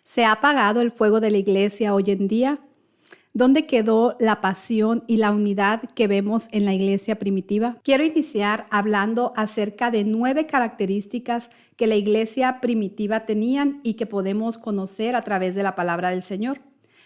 ¿Se ha apagado el fuego de la iglesia hoy en día? ¿Dónde quedó la pasión y la unidad que vemos en la iglesia primitiva? Quiero iniciar hablando acerca de 9 características que la iglesia primitiva tenían y que podemos conocer a través de la palabra del Señor.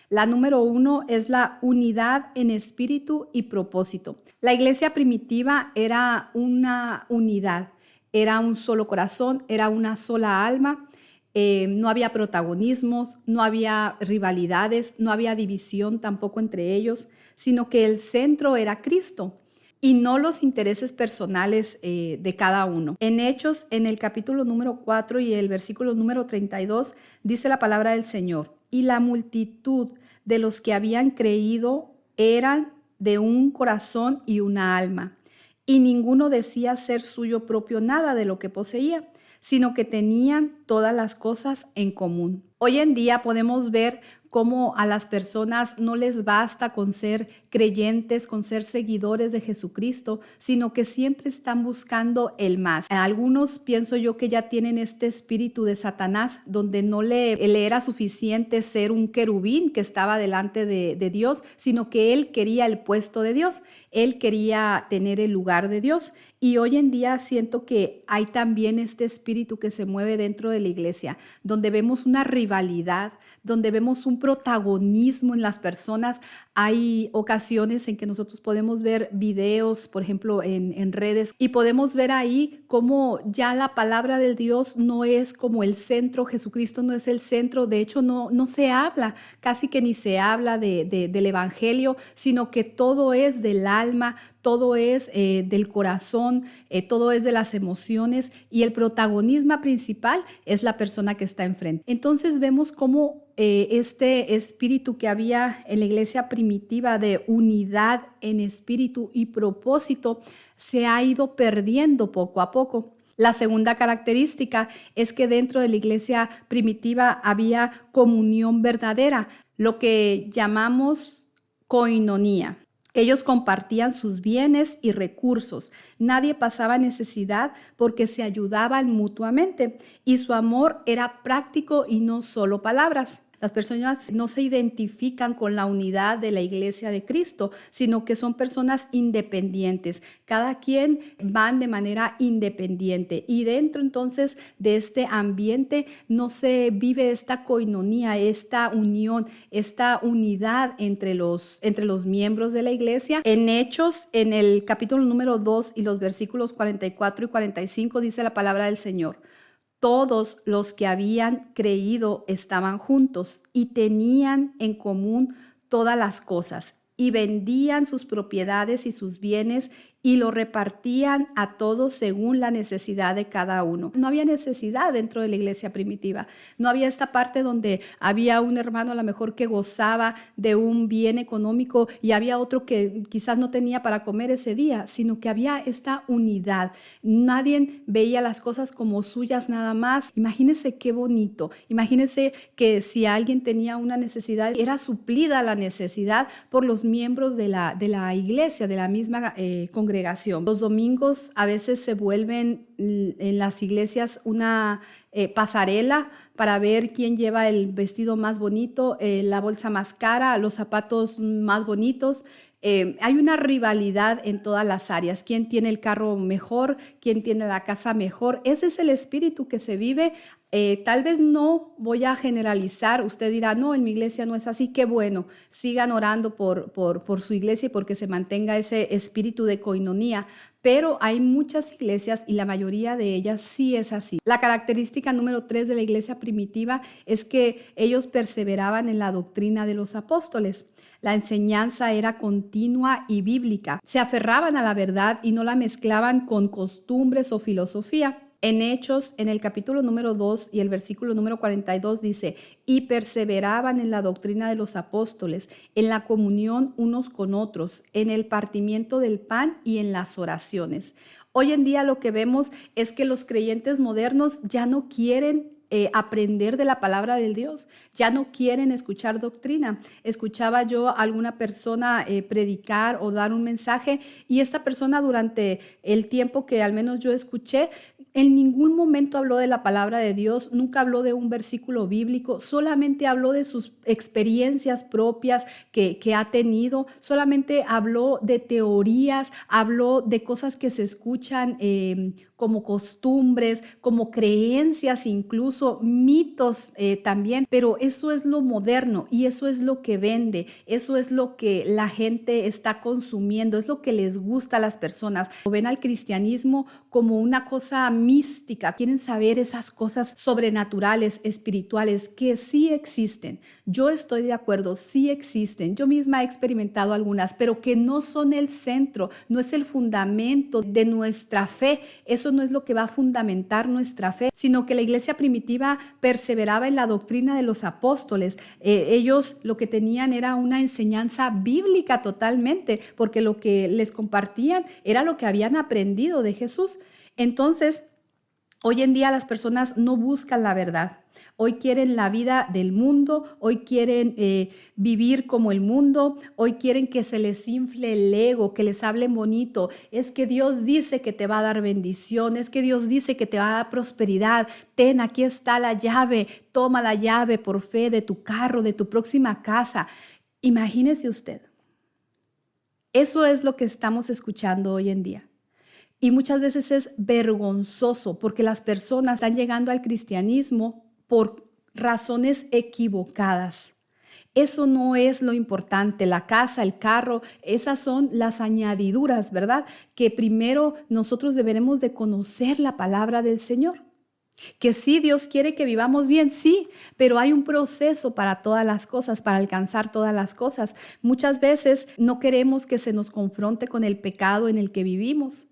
La número 1 es la unidad en espíritu y propósito. La iglesia primitiva era una unidad, era un solo corazón, era una sola alma. No había protagonismos, no había rivalidades, no había división tampoco entre ellos, sino que el centro era Cristo y no los intereses personales de cada uno. En Hechos, en el capítulo número 4 y el versículo número 32, dice la palabra del Señor: y la multitud de los que habían creído eran de un corazón y una alma, y ninguno decía ser suyo propio nada de lo que poseía, sino que tenían todas las cosas en común. Hoy en día podemos ver cómo a las personas no les basta con ser creyentes, con ser seguidores de Jesucristo, sino que siempre están buscando el más. Algunos pienso yo que ya tienen este espíritu de Satanás, donde no le era suficiente ser un querubín que estaba delante de Dios, sino que él quería el puesto de Dios, él quería tener el lugar de Dios. Y hoy en día siento que hay también este espíritu que se mueve dentro de la iglesia, donde vemos una rivalidad, donde vemos un protagonismo en las personas. Hay ocasiones en que nosotros podemos ver videos, por ejemplo, en redes, y podemos ver ahí cómo ya la palabra de Dios no es como el centro, Jesucristo no es el centro. De hecho, no se habla, casi que ni se habla del evangelio, sino que todo es del alma, todo es del corazón, todo es de las emociones, y el protagonismo principal es la persona que está enfrente. Entonces vemos cómo este espíritu que había en la iglesia primitiva de unidad en espíritu y propósito se ha ido perdiendo poco a poco. La segunda característica es que dentro de la iglesia primitiva había comunión verdadera, lo que llamamos koinonía. Ellos compartían sus bienes y recursos. Nadie pasaba necesidad porque se ayudaban mutuamente, y su amor era práctico y no solo palabras. Las personas no se identifican con la unidad de la iglesia de Cristo, sino que son personas independientes. Cada quien van de manera independiente, y dentro entonces de este ambiente no se vive esta koinonía, esta unión, esta unidad entre los miembros de la iglesia. En Hechos, en el capítulo número 2 y los versículos 44 y 45 dice la palabra del Señor: todos los que habían creído estaban juntos y tenían en común todas las cosas, y vendían sus propiedades y sus bienes y lo repartían a todos según la necesidad de cada uno. No había necesidad dentro de la iglesia primitiva. No había esta parte donde había un hermano a lo mejor que gozaba de un bien económico y había otro que quizás no tenía para comer ese día, sino que había esta unidad. Nadie veía las cosas como suyas nada más. Imagínense qué bonito. Imagínense que si alguien tenía una necesidad, era suplida la necesidad por los miembros de la iglesia, de la misma congregación. Los domingos a veces se vuelven en las iglesias una pasarela para ver quién lleva el vestido más bonito, la bolsa más cara, los zapatos más bonitos. Hay una rivalidad en todas las áreas. ¿Quién tiene el carro mejor? ¿Quién tiene la casa mejor? Ese es el espíritu que se vive. Tal vez no voy a generalizar. Usted dirá, no, en mi iglesia no es así. Qué bueno, sigan orando por su iglesia y porque se mantenga ese espíritu de koinonía. Pero hay muchas iglesias y la mayoría de ellas sí es así. La característica número 3 de la iglesia primitiva es que ellos perseveraban en la doctrina de los apóstoles. La enseñanza era continua y bíblica. Se aferraban a la verdad y no la mezclaban con costumbres o filosofía. En Hechos, en el capítulo número 2 y el versículo número 42 dice: y perseveraban en la doctrina de los apóstoles, en la comunión unos con otros, en el partimiento del pan y en las oraciones. Hoy en día lo que vemos es que los creyentes modernos ya no quieren aprender de la palabra del Dios, ya no quieren escuchar doctrina. Escuchaba yo a alguna persona predicar o dar un mensaje, y esta persona, durante el tiempo que al menos yo escuché, En ningún momento habló de la palabra de Dios, nunca habló de un versículo bíblico, solamente habló de sus experiencias propias que ha tenido, solamente habló de teorías, habló de cosas que se escuchan como costumbres, como creencias, incluso mitos también, pero eso es lo moderno y eso es lo que vende, eso es lo que la gente está consumiendo, es lo que les gusta a las personas. Ven al cristianismo como una cosa mística, quieren saber esas cosas sobrenaturales, espirituales, que sí existen. Yo estoy de acuerdo, sí existen. Yo misma he experimentado algunas, pero que no son el centro, no es el fundamento de nuestra fe. Eso no es lo que va a fundamentar nuestra fe, sino que la iglesia primitiva perseveraba en la doctrina de los apóstoles. Ellos lo que tenían era una enseñanza bíblica totalmente, porque lo que les compartían era lo que habían aprendido de Jesús. Entonces, hoy en día las personas no buscan la verdad. Hoy quieren la vida del mundo, hoy quieren vivir como el mundo, hoy quieren que se les infle el ego, que les hablen bonito. Es que Dios dice que te va a dar bendición, es que Dios dice que te va a dar prosperidad. Ten, aquí está la llave, toma la llave por fe de tu carro, de tu próxima casa. Imagínese usted. Eso es lo que estamos escuchando hoy en día. Y muchas veces es vergonzoso porque las personas están llegando al cristianismo por razones equivocadas. Eso no es lo importante, la casa, el carro, esas son las añadiduras, ¿verdad? Que primero nosotros deberemos de conocer la palabra del Señor. Que sí, Dios quiere que vivamos bien, sí, pero hay un proceso para todas las cosas, para alcanzar todas las cosas. Muchas veces no queremos que se nos confronte con el pecado en el que vivimos,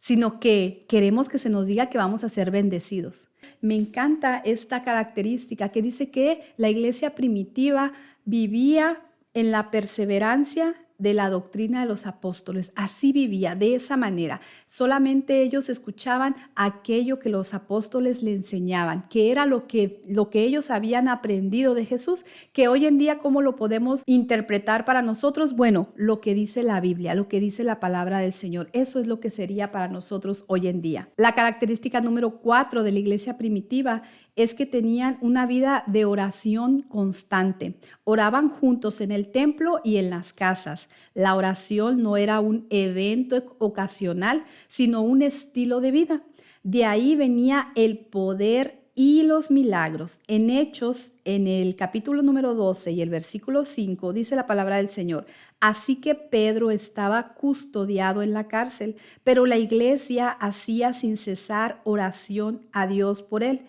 sino que queremos que se nos diga que vamos a ser bendecidos. Me encanta esta característica que dice que la iglesia primitiva vivía en la perseverancia de la doctrina de los apóstoles. Así vivía, de esa manera. Solamente ellos escuchaban aquello que los apóstoles le enseñaban, que era lo que ellos habían aprendido de Jesús, que hoy en día, ¿cómo lo podemos interpretar para nosotros? Bueno, lo que dice la Biblia, lo que dice la palabra del Señor, eso es lo que sería para nosotros hoy en día. La característica número 4 de la iglesia primitiva es que tenían una vida de oración constante. Oraban juntos en el templo y en las casas. La oración no era un evento ocasional, sino un estilo de vida. De ahí venía el poder y los milagros. En Hechos, en el capítulo número 12 y el versículo 5, dice la palabra del Señor: así que Pedro estaba custodiado en la cárcel, pero la iglesia hacía sin cesar oración a Dios por él.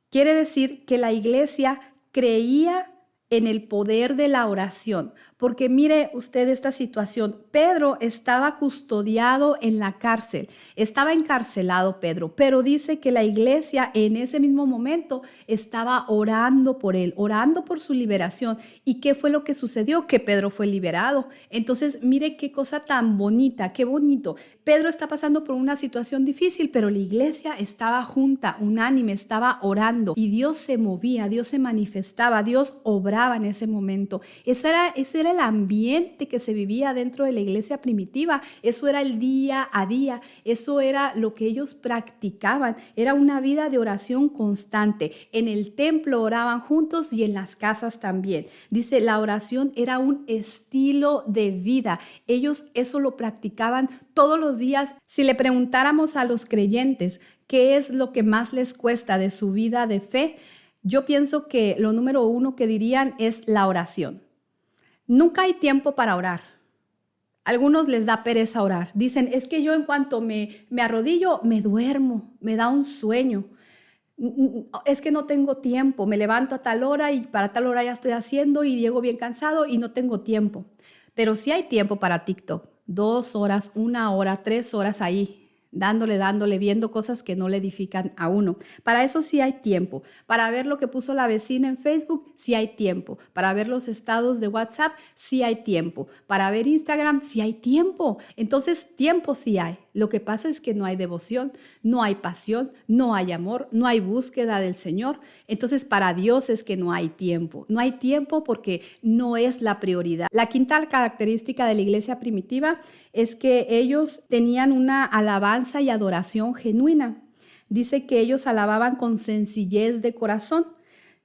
Quiere decir que la iglesia creía en el poder de la oración, porque mire usted esta situación. Pedro estaba custodiado en la cárcel, estaba encarcelado Pedro, pero dice que la iglesia en ese mismo momento estaba orando por él, orando por su liberación. ¿Y qué fue lo que sucedió? Que Pedro fue liberado. Entonces, mire qué cosa tan bonita, qué bonito. Pedro está pasando por una situación difícil, pero la iglesia estaba junta, unánime, estaba orando y Dios se movía, Dios se manifestaba, Dios obraba en ese momento. Ese era el ambiente que se vivía dentro de la iglesia primitiva. Eso era el día a día, eso era lo que ellos practicaban. Era una vida de oración constante. En el templo oraban juntos y en las casas también. Dice, la oración era un estilo de vida. Ellos eso lo practicaban todos los días. Si le preguntáramos a los creyentes qué es lo que más les cuesta de su vida de fe, yo pienso que lo número 1 que dirían es la oración. Nunca hay tiempo para orar. A algunos les da pereza orar. Dicen, es que yo en cuanto me arrodillo, me duermo, me da un sueño. Es que no tengo tiempo, me levanto a tal hora y para tal hora ya estoy haciendo y llego bien cansado y no tengo tiempo. Pero sí hay tiempo para TikTok. 2 horas, 1 hora, 3 horas ahí. Dándole, viendo cosas que no le edifican a uno. Para eso sí hay tiempo. Para ver lo que puso la vecina en Facebook, sí hay tiempo. Para ver los estados de WhatsApp, sí hay tiempo. Para ver Instagram, sí hay tiempo. Entonces, tiempo sí hay. Lo que pasa es que no hay devoción, no hay pasión, no hay amor, no hay búsqueda del Señor. Entonces, para Dios es que no hay tiempo. No hay tiempo porque no es la prioridad. La quinta característica de la iglesia primitiva es que ellos tenían una alabanza y adoración genuina. Dice que ellos alababan con sencillez de corazón.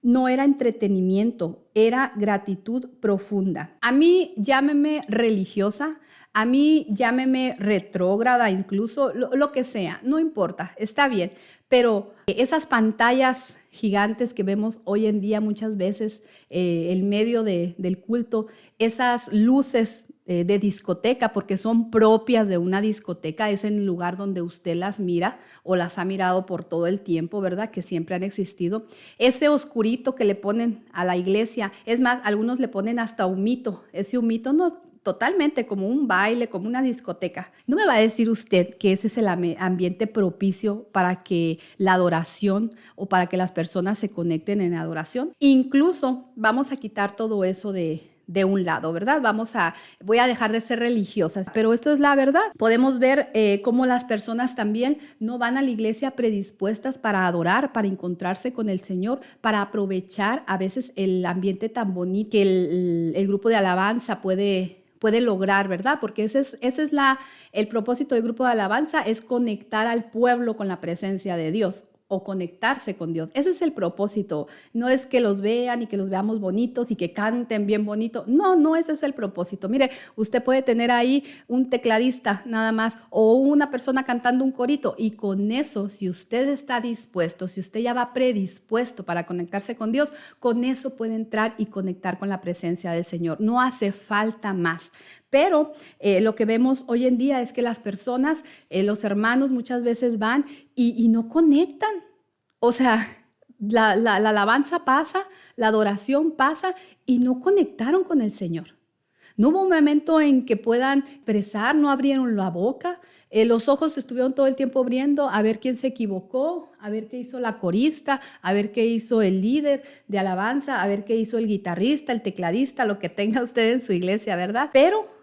No era entretenimiento, era gratitud profunda. A mí llámeme religiosa, a mí llámeme retrógrada, incluso lo que sea, no importa, está bien. Pero esas pantallas gigantes que vemos hoy en día muchas veces en medio del culto, esas luces de discoteca, porque son propias de una discoteca, es en el lugar donde usted las mira o las ha mirado por todo el tiempo, ¿verdad? Que siempre han existido. Ese oscurito que le ponen a la iglesia, es más, algunos le ponen hasta humito, ese humito no totalmente como un baile, como una discoteca. No me va a decir usted que ese es el ambiente propicio para que la adoración o para que las personas se conecten en adoración. Incluso vamos a quitar todo eso de un lado, ¿verdad? Voy a dejar de ser religiosas, pero esto es la verdad. Podemos ver cómo las personas también no van a la iglesia predispuestas para adorar, para encontrarse con el Señor, para aprovechar a veces el ambiente tan bonito que el grupo de alabanza puede lograr, ¿verdad? Porque ese es el propósito del grupo de alabanza, es conectar al pueblo con la presencia de Dios o conectarse con Dios. Ese es el propósito. No es que los vean y que los veamos bonitos y que canten bien bonito. No, ese es el propósito. Mire, usted puede tener ahí un tecladista nada más o una persona cantando un corito y con eso, si usted está dispuesto, si usted ya va predispuesto para conectarse con Dios, con eso puede entrar y conectar con la presencia del Señor. No hace falta más. Pero lo que vemos hoy en día es que las personas, los hermanos muchas veces van y no conectan. O sea, la alabanza pasa, la adoración pasa y no conectaron con el Señor. No hubo un momento en que puedan expresar, no abrieron la boca. Los ojos estuvieron todo el tiempo abriendo a ver quién se equivocó, a ver qué hizo la corista, a ver qué hizo el líder de alabanza, a ver qué hizo el guitarrista, el tecladista, lo que tenga usted en su iglesia, ¿verdad? Pero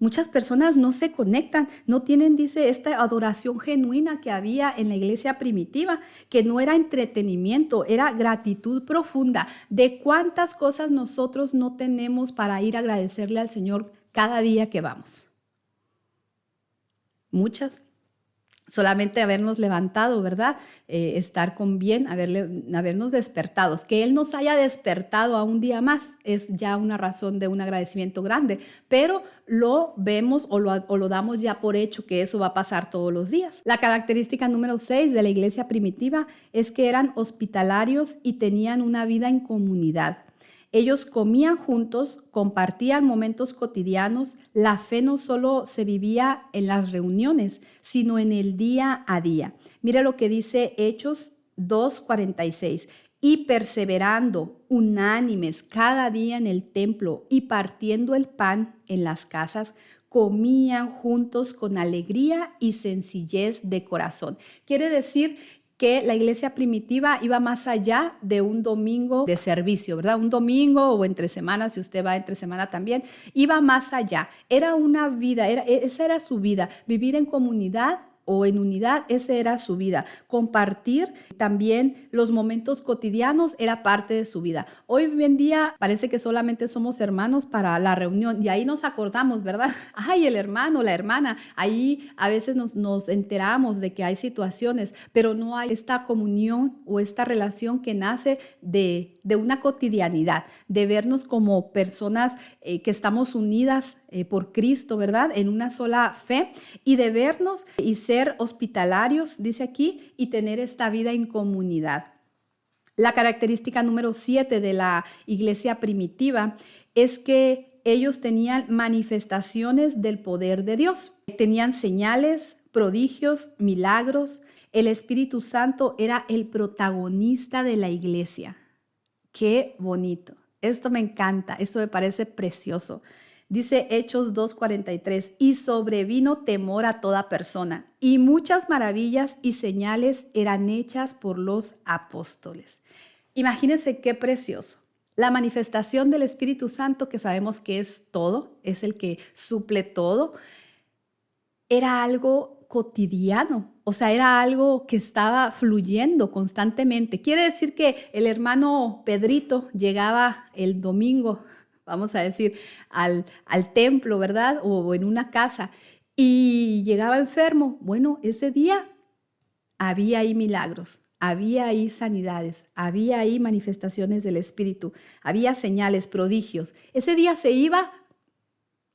muchas personas no se conectan, no tienen, dice, esta adoración genuina que había en la iglesia primitiva, que no era entretenimiento, era gratitud profunda. ¿De cuántas cosas nosotros no tenemos para ir a agradecerle al Señor cada día que vamos? Muchas. Solamente habernos levantado, ¿verdad? Estar con bien, habernos despertado. Que Él nos haya despertado a un día más es ya una razón de un agradecimiento grande, pero lo vemos o lo damos ya por hecho que eso va a pasar todos los días. La característica número 6 de la iglesia primitiva es que eran hospitalarios y tenían una vida en comunidad. Ellos comían juntos, compartían momentos cotidianos. La fe no solo se vivía en las reuniones, sino en el día a día. Mire lo que dice Hechos 2:46. Y perseverando unánimes cada día en el templo y partiendo el pan en las casas, comían juntos con alegría y sencillez de corazón. Quiere decir que la iglesia primitiva iba más allá de un domingo de servicio, ¿verdad? Un domingo o entre semanas, si usted va entre semana también, iba más allá. Era una vida, esa era su vida, vivir en comunidad o en unidad, esa era su vida. Compartir también los momentos cotidianos era parte de su vida. Hoy en día parece que solamente somos hermanos para la reunión y ahí nos acordamos, ¿verdad? Ay, el hermano, la hermana, ahí a veces nos enteramos de que hay situaciones, pero no hay esta comunión o esta relación que nace de una cotidianidad, de vernos como personas que estamos unidas por Cristo, ¿verdad? En una sola fe y de vernos y ser hospitalarios, dice aquí, y tener esta vida en comunidad. La característica número 7 de la iglesia primitiva es que ellos tenían manifestaciones del poder de Dios. Tenían señales, prodigios, milagros. El Espíritu Santo era el protagonista de la iglesia. Qué bonito. Esto me encanta, esto me parece precioso. Dice Hechos 2:43, y sobrevino temor a toda persona, y muchas maravillas y señales eran hechas por los apóstoles. Imagínense qué precioso. La manifestación del Espíritu Santo, que sabemos que es todo, es el que suple todo, era algo cotidiano, o sea, era algo que estaba fluyendo constantemente. Quiere decir que el hermano Pedrito llegaba el domingo, vamos a decir, al templo, ¿verdad? O en una casa y llegaba enfermo. Bueno, ese día había ahí milagros, había ahí sanidades, había ahí manifestaciones del Espíritu, había señales, prodigios. Ese día se iba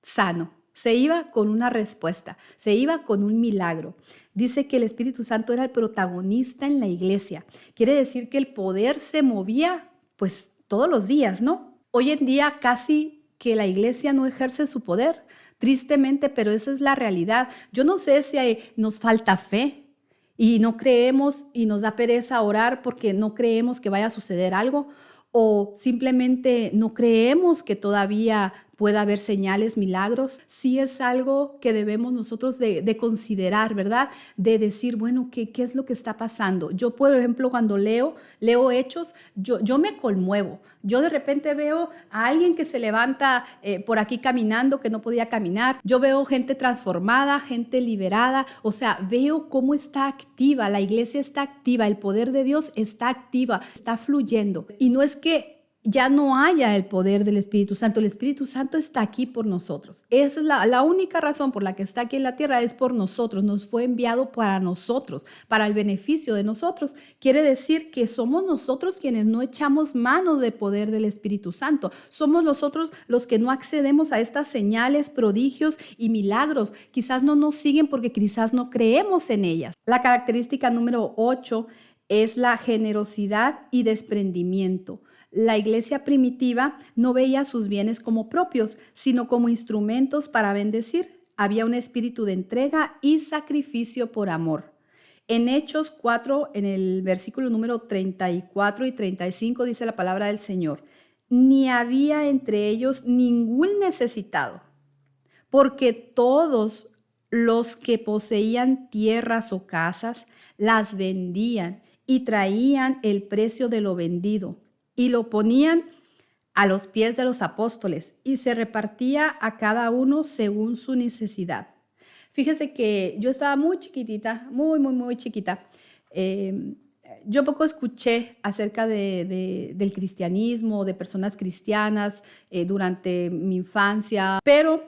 sano, se iba con una respuesta, se iba con un milagro. Dice que el Espíritu Santo era el protagonista en la iglesia. Quiere decir que el poder se movía pues todos los días, ¿no? Hoy en día casi que la iglesia no ejerce su poder, tristemente, pero esa es la realidad. Yo no sé si nos falta fe y no creemos y nos da pereza orar porque no creemos que vaya a suceder algo, o simplemente no creemos que todavía pueda haber señales, milagros. Sí es algo que debemos nosotros de considerar, ¿verdad? De decir, bueno, ¿qué es lo que está pasando? Yo, por ejemplo, cuando leo Hechos, yo me conmuevo. Yo de repente veo a alguien que se levanta por aquí caminando, que no podía caminar. Yo veo gente transformada, gente liberada. O sea, veo cómo está activa, la iglesia está activa, el poder de Dios está activa, está fluyendo. Y no es que ya no haya el poder del Espíritu Santo. El Espíritu Santo está aquí por nosotros. Esa es la única razón por la que está aquí en la tierra, es por nosotros. Nos fue enviado para nosotros, para el beneficio de nosotros. Quiere decir que somos nosotros quienes no echamos mano del poder del Espíritu Santo. Somos nosotros los que no accedemos a estas señales, prodigios y milagros. Quizás no nos siguen porque quizás no creemos en ellas. La característica número 8 es la generosidad y desprendimiento. La iglesia primitiva no veía sus bienes como propios, sino como instrumentos para bendecir. Había un espíritu de entrega y sacrificio por amor. En Hechos 4, en el versículo número 34 y 35, dice la palabra del Señor: ni había entre ellos ningún necesitado, porque todos los que poseían tierras o casas las vendían y traían el precio de lo vendido y lo ponían a los pies de los apóstoles, y se repartía a cada uno según su necesidad. Fíjese que yo estaba muy chiquitita, muy chiquita. Yo poco escuché acerca del cristianismo, de personas cristianas durante mi infancia, pero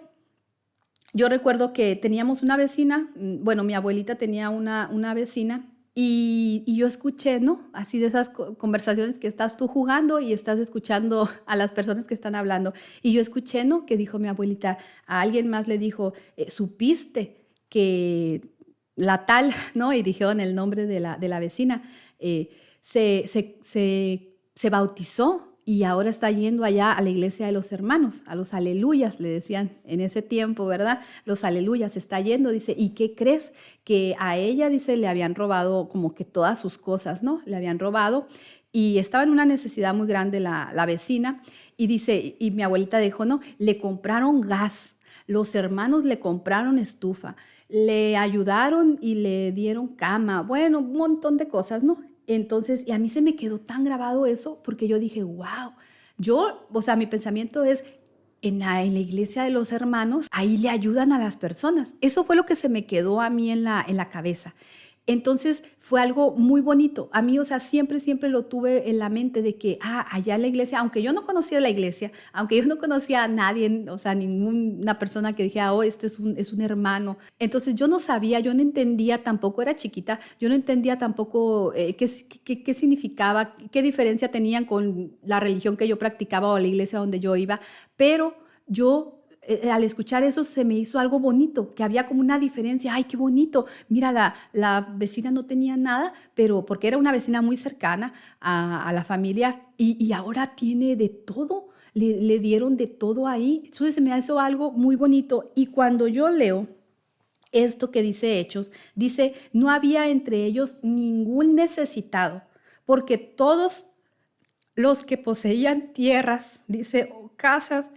yo recuerdo que teníamos una vecina, bueno, mi abuelita tenía una vecina. Y yo escuché, ¿no? Así de esas conversaciones que estás tú jugando y estás escuchando a las personas que están hablando. Y yo escuché, ¿no? Que dijo mi abuelita, a alguien más le dijo, ¿supiste que la tal, ¿no? Y dijeron el nombre de la vecina, se bautizó y ahora está yendo allá a la iglesia de los hermanos, a los aleluyas, le decían en ese tiempo, ¿verdad? Los aleluyas, está yendo, dice, ¿y qué crees? Que a ella, dice, le habían robado como que todas sus cosas, ¿no? Le habían robado y estaba en una necesidad muy grande la vecina, y dice, y mi abuelita dijo, no, le compraron gas, los hermanos le compraron estufa, le ayudaron y le dieron cama, bueno, un montón de cosas, ¿no? Entonces, y a mí se me quedó tan grabado eso porque yo dije, wow, o sea, mi pensamiento es, en la iglesia de los hermanos, ahí le ayudan a las personas. Eso fue lo que se me quedó a mí en la cabeza. Entonces fue algo muy bonito. A mí, o sea, siempre lo tuve en la mente de que, allá en la iglesia, aunque yo no conocía la iglesia, aunque yo no conocía a nadie, o sea, ninguna persona que dijera, oh, este es un hermano. Entonces yo no sabía, yo no entendía tampoco, era chiquita, yo no entendía tampoco qué significaba, qué diferencia tenían con la religión que yo practicaba o la iglesia donde yo iba, pero yo al escuchar eso se me hizo algo bonito, que había como una diferencia. ¡Ay, qué bonito! Mira, la vecina no tenía nada, pero porque era una vecina muy cercana a la familia y ahora tiene de todo, le dieron de todo ahí. Entonces se me hizo algo muy bonito. Y cuando yo leo esto que dice Hechos, dice, no había entre ellos ningún necesitado, porque todos los que poseían tierras, dice, o casas,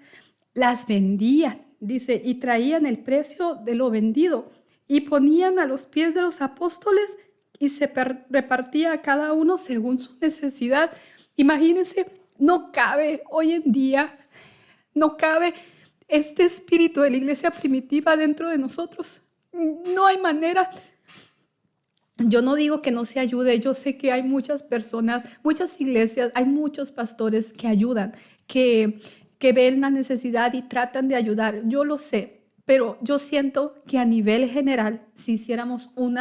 las vendían, dice, y traían el precio de lo vendido y ponían a los pies de los apóstoles y se repartía a cada uno según su necesidad. Imagínense, no cabe hoy en día, no cabe este espíritu de la iglesia primitiva dentro de nosotros. No hay manera. Yo no digo que no se ayude, yo sé que hay muchas personas, muchas iglesias, hay muchos pastores que ayudan, que ven la necesidad y tratan de ayudar. Yo lo sé, pero yo siento que a nivel general, si hiciéramos un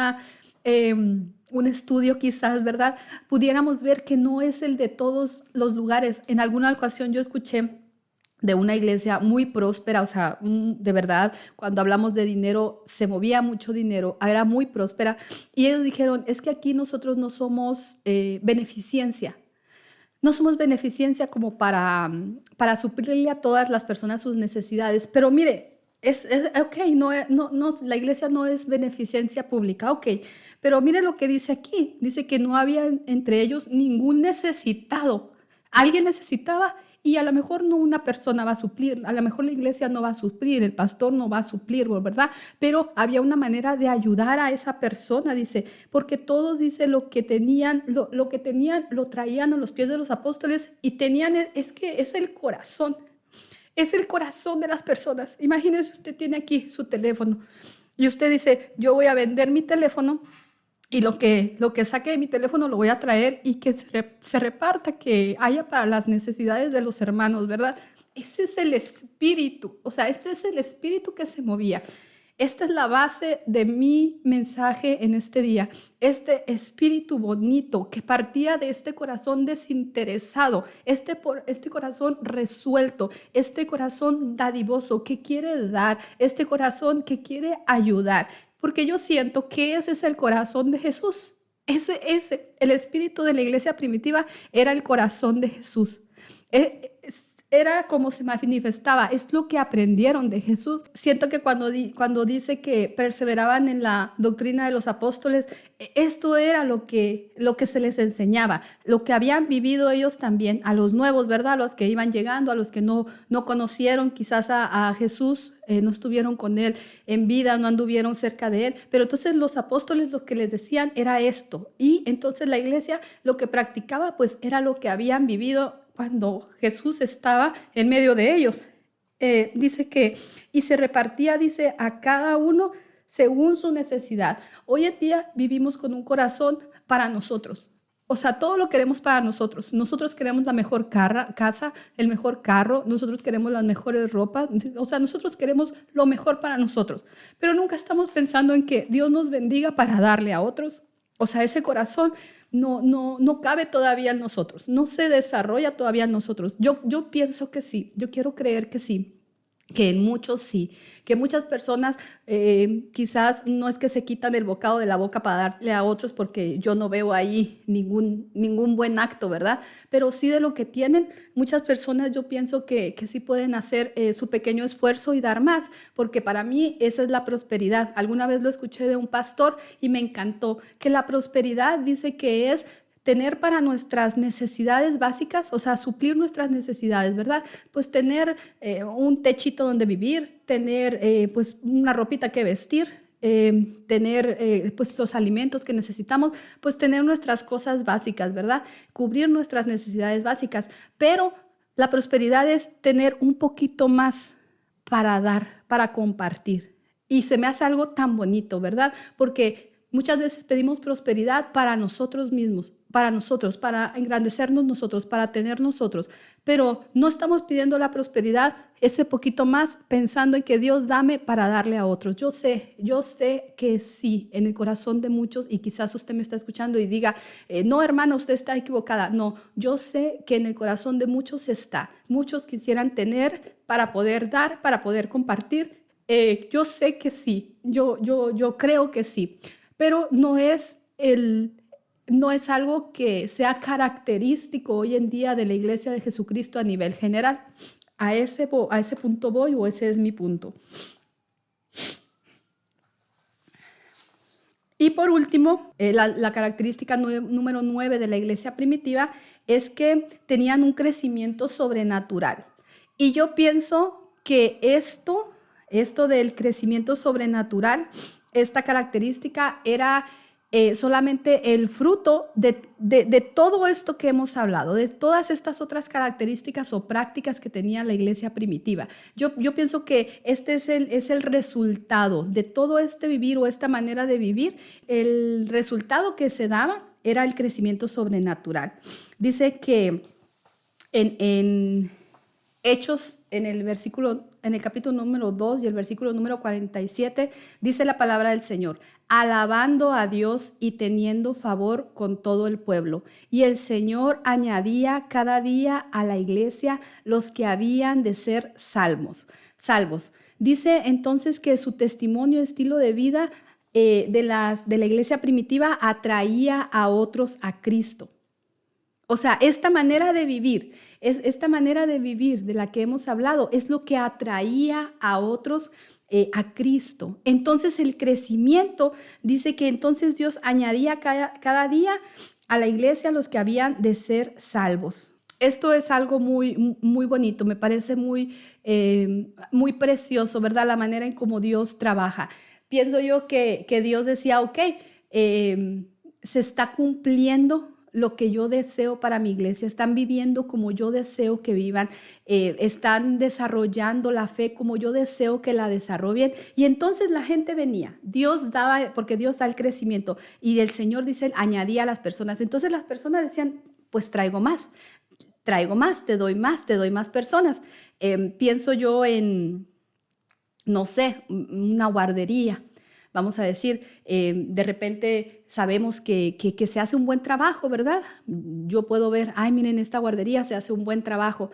estudio quizás, ¿verdad? Pudiéramos ver que no es el de todos los lugares. En alguna ocasión yo escuché de una iglesia muy próspera, o sea, de verdad, cuando hablamos de dinero, se movía mucho dinero, era muy próspera, y ellos dijeron, es que aquí nosotros no somos beneficencia, no somos beneficencia como para suplirle a todas las personas sus necesidades, pero mire, ok, no, la iglesia no es beneficencia pública, ok, pero mire lo que dice aquí, dice que no había entre ellos ningún necesitado, alguien necesitaba y a lo mejor no una persona va a suplir, a lo mejor la iglesia no va a suplir, el pastor no va a suplir, ¿verdad? Pero había una manera de ayudar a esa persona, dice, porque todos, dice, lo que tenían, lo que tenían, lo traían a los pies de los apóstoles y tenían, es que es el corazón de las personas. Imagínese, usted tiene aquí su teléfono y usted dice, yo voy a vender mi teléfono y lo que saque de mi teléfono lo voy a traer y que se reparta, que haya para las necesidades de los hermanos, ¿verdad? Ese es el espíritu, o sea, este es el espíritu que se movía. Esta es la base de mi mensaje en este día. Este espíritu bonito que partía de este corazón desinteresado, este corazón resuelto, este corazón dadivoso que quiere dar, este corazón que quiere ayudar. Porque yo siento que ese es el corazón de Jesús. El espíritu de la iglesia primitiva era el corazón de Jesús. Era como se manifestaba, es lo que aprendieron de Jesús. Siento que cuando dice que perseveraban en la doctrina de los apóstoles, esto era lo que se les enseñaba, lo que habían vivido ellos también, a los nuevos, ¿verdad? A los que iban llegando, a los que no conocieron quizás a Jesús, no estuvieron con él en vida, no anduvieron cerca de él, pero entonces los apóstoles lo que les decían era esto, y entonces la iglesia lo que practicaba pues era lo que habían vivido cuando Jesús estaba en medio de ellos. Dice que, y se repartía, dice, a cada uno según su necesidad. Hoy en día vivimos con un corazón para nosotros. O sea, todo lo queremos para nosotros. Nosotros queremos la mejor casa, el mejor carro, nosotros queremos las mejores ropas, o sea, nosotros queremos lo mejor para nosotros, pero nunca estamos pensando en que Dios nos bendiga para darle a otros. O sea, ese corazón no cabe todavía en nosotros, no se desarrolla todavía en nosotros. Yo pienso que sí, yo quiero creer que sí, que en muchos sí, que muchas personas quizás no es que se quitan el bocado de la boca para darle a otros, porque yo no veo ahí ningún buen acto, ¿verdad? Pero sí de lo que tienen, muchas personas yo pienso que sí pueden hacer su pequeño esfuerzo y dar más, porque para mí esa es la prosperidad. Alguna vez lo escuché de un pastor y me encantó, que la prosperidad dice que es tener para nuestras necesidades básicas, o sea, suplir nuestras necesidades, ¿verdad? Pues tener un techito donde vivir, tener pues una ropita que vestir, tener pues los alimentos que necesitamos, pues tener nuestras cosas básicas, ¿verdad? Cubrir nuestras necesidades básicas, pero la prosperidad es tener un poquito más para dar, para compartir. Y se me hace algo tan bonito, ¿verdad? Porque muchas veces pedimos prosperidad para nosotros mismos, para engrandecernos nosotros, para tener nosotros, pero no estamos pidiendo la prosperidad, ese poquito más, pensando en que Dios dame para darle a otros. Yo sé que sí, en el corazón de muchos, y quizás usted me está escuchando y diga, no, hermana, usted está equivocada. No, yo sé que en el corazón de muchos está. Muchos quisieran tener para poder dar, para poder compartir. Yo sé que sí, yo creo que sí, pero no es algo que sea característico hoy en día de la Iglesia de Jesucristo a nivel general. A ese punto voy, o ese es mi punto. Y por último, la característica número 9 de la iglesia primitiva es que tenían un crecimiento sobrenatural. Y yo pienso que esto del crecimiento sobrenatural, esta característica era solamente el fruto de todo esto que hemos hablado, de todas estas otras características o prácticas que tenía la iglesia primitiva. Yo pienso que este es el resultado de todo este vivir o esta manera de vivir. El resultado que se daba era el crecimiento sobrenatural. Dice que en Hechos, en el capítulo número 2 y el versículo número 47, dice la palabra del Señor: alabando a Dios y teniendo favor con todo el pueblo. Y el Señor añadía cada día a la iglesia los que habían de ser salvos. Dice entonces que su testimonio, estilo de vida de la iglesia primitiva atraía a otros a Cristo. O sea, esta manera de vivir de la que hemos hablado es lo que atraía a otros a Cristo. Entonces el crecimiento dice que entonces Dios añadía cada día a la iglesia los que habían de ser salvos. Esto es algo muy, muy bonito, me parece muy precioso, ¿verdad? La manera en cómo Dios trabaja. Pienso yo que Dios decía, ok, se está cumpliendo lo que yo deseo para mi iglesia, están viviendo como yo deseo que vivan, están desarrollando la fe como yo deseo que la desarrollen. Y entonces la gente venía, Dios daba, porque Dios da el crecimiento, y el Señor dice, añadía a las personas. Entonces las personas decían, pues traigo más, te doy más personas. Pienso yo en, no sé, una guardería. Vamos a decir, de repente sabemos que se hace un buen trabajo, ¿verdad? Yo puedo ver, ay, miren, esta guardería se hace un buen trabajo.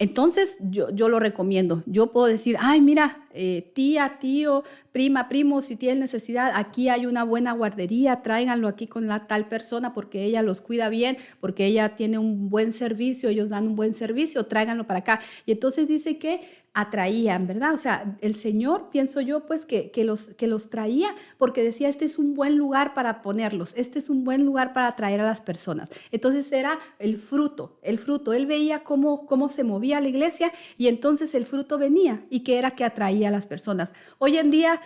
Entonces yo lo recomiendo. Yo puedo decir, ay, mira, tía, tío, prima, primo, si tienen necesidad, aquí hay una buena guardería, tráiganlo aquí con la tal persona porque ella los cuida bien, porque ella tiene un buen servicio, ellos dan un buen servicio, tráiganlo para acá. Y entonces dice que atraían, ¿verdad? O sea, el Señor, pienso yo, pues que los traía porque decía, este es un buen lugar para ponerlos, este es un buen lugar para atraer a las personas. Entonces era el fruto. Él veía cómo se movía la iglesia y entonces el fruto venía y que era que atraía a las personas. Hoy en día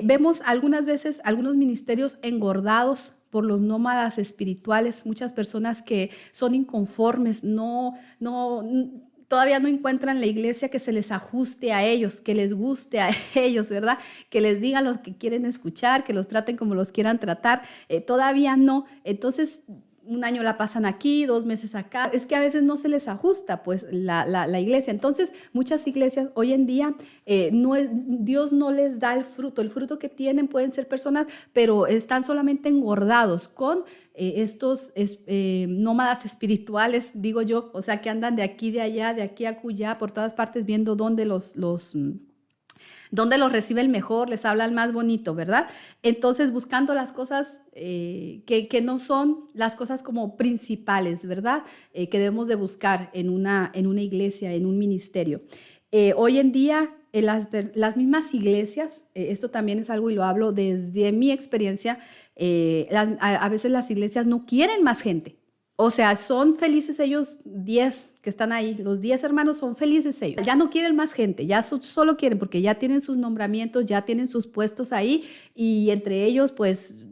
vemos algunas veces algunos ministerios engordados por los nómadas espirituales, muchas personas que son inconformes, todavía no encuentran la iglesia que se les ajuste a ellos, que les guste a ellos, ¿verdad? Que les digan lo que quieren escuchar, que los traten como los quieran tratar. Todavía no. Entonces, un año la pasan aquí, 2 meses acá. Es que a veces no se les ajusta pues la iglesia. Entonces, muchas iglesias hoy en día, Dios no les da el fruto. El fruto que tienen pueden ser personas, pero están solamente engordados con estos nómadas espirituales, digo yo, o sea, que andan de aquí, de allá, de aquí a acullá, por todas partes, viendo dónde dónde los recibe el mejor, les habla el más bonito, ¿verdad? Entonces, buscando las cosas que no son las cosas como principales, ¿verdad? Que debemos de buscar en una iglesia, en un ministerio. Hoy en día, las mismas iglesias, esto también es algo y lo hablo desde mi experiencia, a veces las iglesias no quieren más gente. O sea, son felices ellos 10 que están ahí, los 10 hermanos son felices ellos. Ya no quieren más gente, ya solo quieren porque ya tienen sus nombramientos, ya tienen sus puestos ahí y entre ellos pues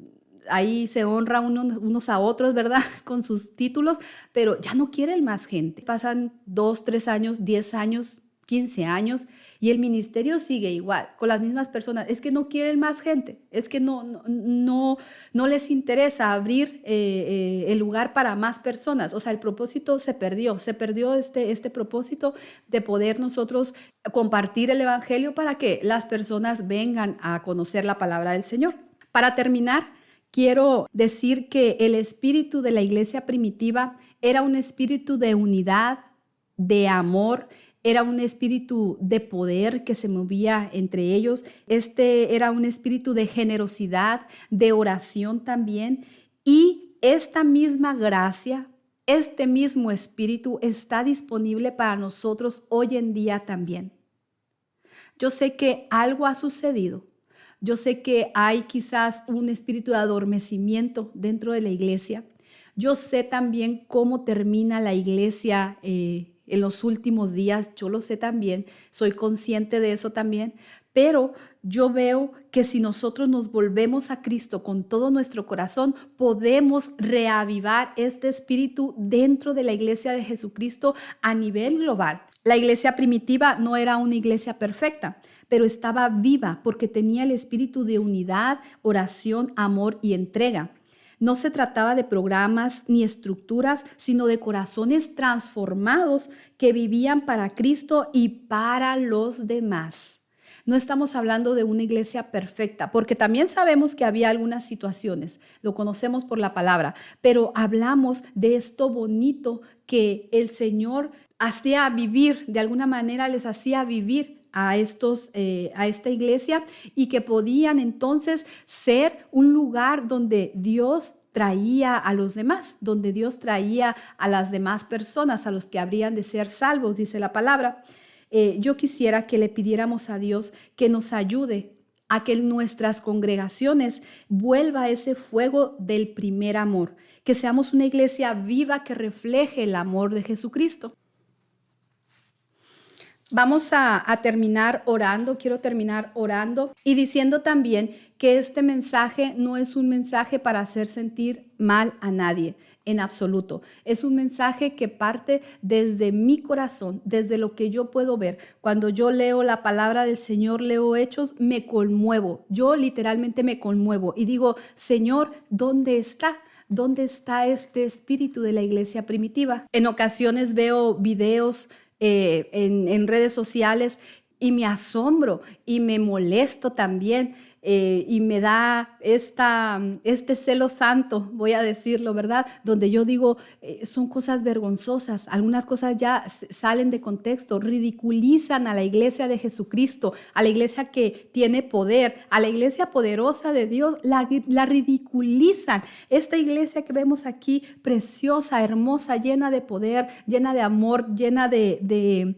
ahí se honra unos a otros, ¿verdad? Con sus títulos, pero ya no quieren más gente. Pasan 2, 3 años, 10 años, 15 años y el ministerio sigue igual, con las mismas personas. Es que no quieren más gente, es que no les interesa abrir el lugar para más personas. O sea, el propósito se perdió este propósito de poder nosotros compartir el evangelio para que las personas vengan a conocer la palabra del Señor. Para terminar, quiero decir que el espíritu de la iglesia primitiva era un espíritu de unidad, de amor. Era un espíritu de poder que se movía entre ellos. Era un espíritu de generosidad, de oración también. Y esta misma gracia, este mismo espíritu está disponible para nosotros hoy en día también. Yo sé que algo ha sucedido. Yo sé que hay quizás un espíritu de adormecimiento dentro de la iglesia. Yo sé también cómo termina la iglesia en los últimos días, yo lo sé también, soy consciente de eso también, Pero yo veo que si nosotros nos volvemos a Cristo con todo nuestro corazón, podemos reavivar este espíritu dentro de la iglesia de Jesucristo a nivel global. La iglesia primitiva no era una iglesia perfecta, pero estaba viva porque tenía el espíritu de unidad, oración, amor y entrega. No se trataba de programas ni estructuras, sino de corazones transformados que vivían para Cristo y para los demás. No estamos hablando de una iglesia perfecta, porque también sabemos que había algunas situaciones, lo conocemos por la palabra, pero hablamos de esto bonito que el Señor hacía vivir, de alguna manera les hacía vivir a esta iglesia, y que podían entonces ser un lugar donde Dios traía a los demás, donde Dios traía a las demás personas, a los que habrían de ser salvos, dice la palabra. Yo quisiera que le pidiéramos a Dios que nos ayude a que en nuestras congregaciones vuelva ese fuego del primer amor, que seamos una iglesia viva que refleje el amor de Jesucristo. Vamos a terminar orando, quiero terminar orando y diciendo también que este mensaje no es un mensaje para hacer sentir mal a nadie, en absoluto. Es un mensaje que parte desde mi corazón, desde lo que yo puedo ver. Cuando yo leo la palabra del Señor, leo Hechos, me conmuevo. Yo literalmente me conmuevo y digo, Señor, ¿dónde está? ¿Dónde está este espíritu de la iglesia primitiva? En ocasiones veo videos en redes sociales y me asombro y me molesto también. Y me da este celo santo, voy a decirlo, ¿verdad? Donde yo digo, son cosas vergonzosas, algunas cosas ya salen de contexto, ridiculizan a la iglesia de Jesucristo, a la iglesia que tiene poder, a la iglesia poderosa de Dios, la ridiculizan. Esta iglesia que vemos aquí, preciosa, hermosa, llena de poder, llena de amor, llena de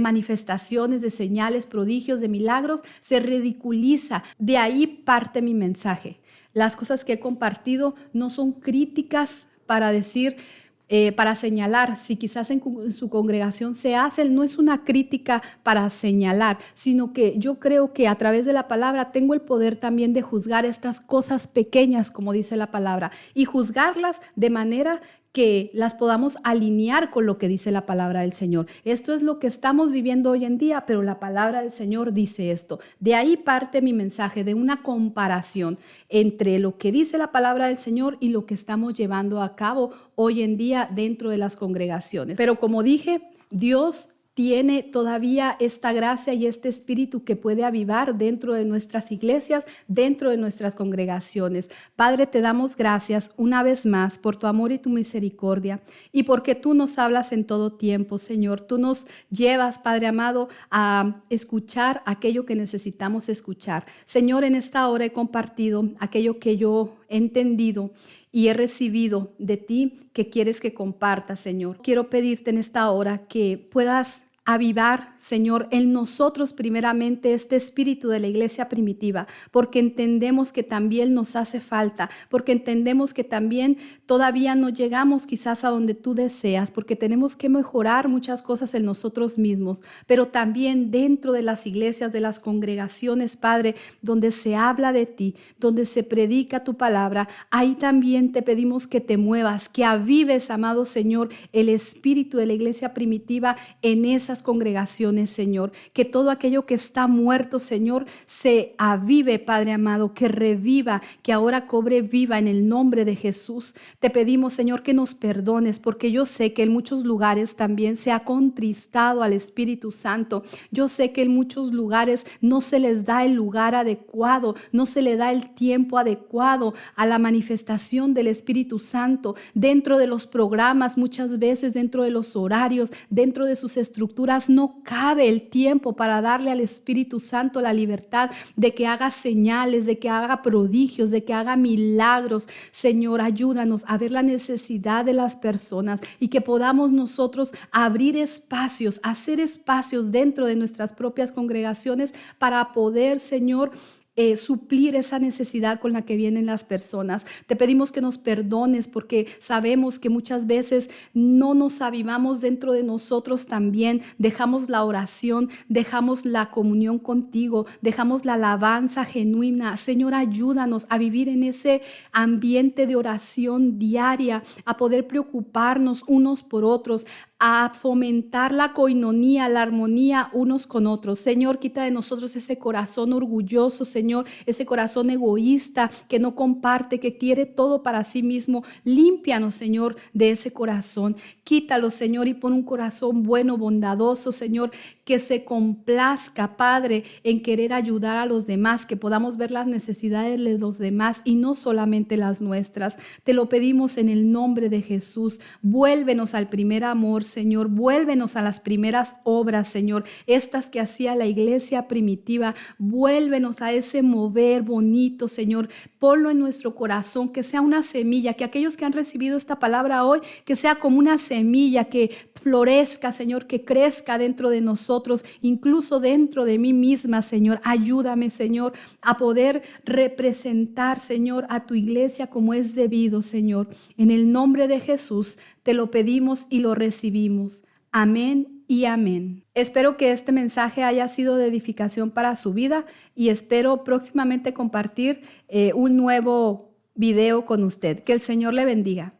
manifestaciones, de señales, prodigios, de milagros, se ridiculiza. De ahí parte mi mensaje. Las cosas que he compartido no son críticas para decir, para señalar. Si quizás en su congregación se hacen, no es una crítica para señalar, sino que yo creo que a través de la palabra tengo el poder también de juzgar estas cosas pequeñas, como dice la palabra, y juzgarlas de manera que las podamos alinear con lo que dice la palabra del Señor. Esto es lo que estamos viviendo hoy en día, pero la palabra del Señor dice esto. De ahí parte mi mensaje, de una comparación entre lo que dice la palabra del Señor y lo que estamos llevando a cabo hoy en día dentro de las congregaciones. Pero como dije, Dios tiene todavía esta gracia y este espíritu que puede avivar dentro de nuestras iglesias, dentro de nuestras congregaciones. Padre, te damos gracias una vez más por tu amor y tu misericordia y porque tú nos hablas en todo tiempo, Señor. Tú nos llevas, Padre amado, a escuchar aquello que necesitamos escuchar. Señor, en esta hora he compartido aquello que yo he entendido y he recibido de ti que quieres que comparta, Señor. Quiero pedirte en esta hora que puedas avivar, Señor, en nosotros primeramente este espíritu de la iglesia primitiva, porque entendemos que también nos hace falta, porque entendemos que también todavía no llegamos quizás a donde tú deseas, porque tenemos que mejorar muchas cosas en nosotros mismos, pero también dentro de las iglesias, de las congregaciones, Padre, donde se habla de ti, donde se predica tu palabra, ahí también te pedimos que te muevas, que avives, amado Señor, el espíritu de la iglesia primitiva en esas congregaciones, Señor, que todo aquello que está muerto, Señor, se avive, Padre amado, que reviva, que ahora cobre vida en el nombre de Jesús. Te pedimos, Señor, que nos perdones, porque yo sé que en muchos lugares también se ha contristado al Espíritu Santo. Yo sé que en muchos lugares no se les da el lugar adecuado, no se le da el tiempo adecuado a la manifestación del Espíritu Santo dentro de los programas, muchas veces dentro de los horarios, dentro de sus estructuras. No cabe el tiempo para darle al Espíritu Santo la libertad de que haga señales, de que haga prodigios, de que haga milagros. Señor, ayúdanos a ver la necesidad de las personas y que podamos nosotros abrir espacios, hacer espacios dentro de nuestras propias congregaciones para poder, Señor, suplir esa necesidad con la que vienen las personas. Te pedimos que nos perdones porque sabemos que muchas veces no nos avivamos dentro de nosotros también. Dejamos la oración, dejamos la comunión contigo, dejamos la alabanza genuina. Señor, ayúdanos a vivir en ese ambiente de oración diaria, a poder preocuparnos unos por otros, a fomentar la coinonía, la armonía unos con otros. Señor, quita de nosotros ese corazón orgulloso, Señor, ese corazón egoísta que no comparte, que quiere todo para sí mismo. Límpianos, Señor, de ese corazón. Quítalo, Señor, y pon un corazón bueno, bondadoso, Señor, que se complazca, Padre, en querer ayudar a los demás, que podamos ver las necesidades de los demás y no solamente las nuestras. Te lo pedimos en el nombre de Jesús. Vuélvenos al primer amor, Señor. Vuélvenos a las primeras obras, Señor, estas que hacía la iglesia primitiva. Vuélvenos a ese mover bonito, Señor. Ponlo en nuestro corazón, que sea una semilla, que aquellos que han recibido esta palabra hoy, que sea como una semilla que florezca, Señor, que crezca dentro de nosotros, incluso dentro de mí misma, Señor. Ayúdame, Señor, a poder representar, Señor, a tu iglesia como es debido, Señor. En el nombre de Jesús te lo pedimos y lo recibimos. Amén y amén. Espero que este mensaje haya sido de edificación para su vida y espero próximamente compartir un nuevo video con usted. Que el Señor le bendiga.